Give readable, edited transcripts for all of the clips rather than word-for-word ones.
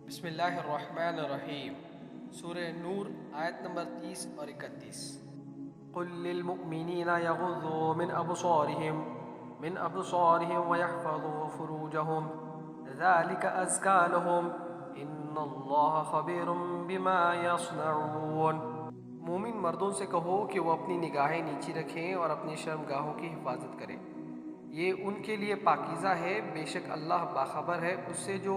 बिस्मिल्लाहिर्रहमानिर्रहीम। सूरह नूर आयत नंबर 30 और 31। कुल लिल मुअमिनीना यग़ुज़्ज़ू मिन अबसारिहिम व यहफ़ज़ू फ़ुरूजहुम ज़ालिका अज़्का लहुम इन्नल्लाहा ख़बीरुम बिमा यस्नऊन। मोमिन मर्दों से कहो कि वो अपनी निगाहें नीची रखें और अपनी शर्मगाहों की हिफाजत करें, ये उनके लिए पाकीज़ा है। बेशक अल्लाह बाखबर है उससे जो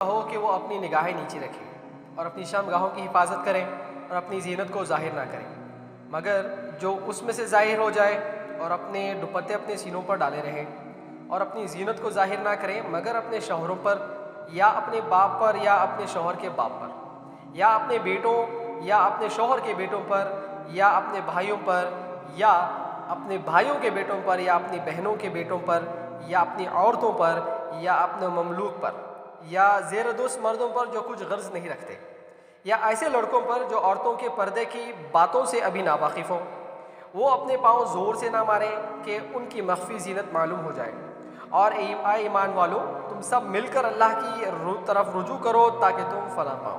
कहो कि वो अपनी निगाहें नीचे रखें और अपनी शर्मगाहों की हिफाजत करें और अपनी जीनत को जाहिर ना करें, मगर जो उसमें से ज़ाहिर हो जाए, और अपने दुपट्टे अपने सीनों पर डाले रहें और अपनी जीनत को जाहिर ना करें मगर अपने शौहरों पर या अपने बाप पर या अपने शौहर के बाप पर या अपने बेटों या अपने शौहर के बेटों पर या अपने भाइयों पर या अपने भाइयों के बेटों पर या अपनी बहनों के बेटों पर या अपनी औरतों पर या अपने ममलूक पर या ज़ेर-ए-दोस्त मर्दों पर जो कुछ गर्ज नहीं रखते, या ऐसे लड़कों पर जो औरतों के पर्दे की बातों से अभी नावाकिफ़ हों, वो अपने पाँव ज़ोर से ना मारें कि उनकी मख्फी जीनत मालूम हो जाए। और ईमान वालों, तुम सब मिलकर अल्लाह की तरफ रुजू करो ताकि तुम फलाह पाओ।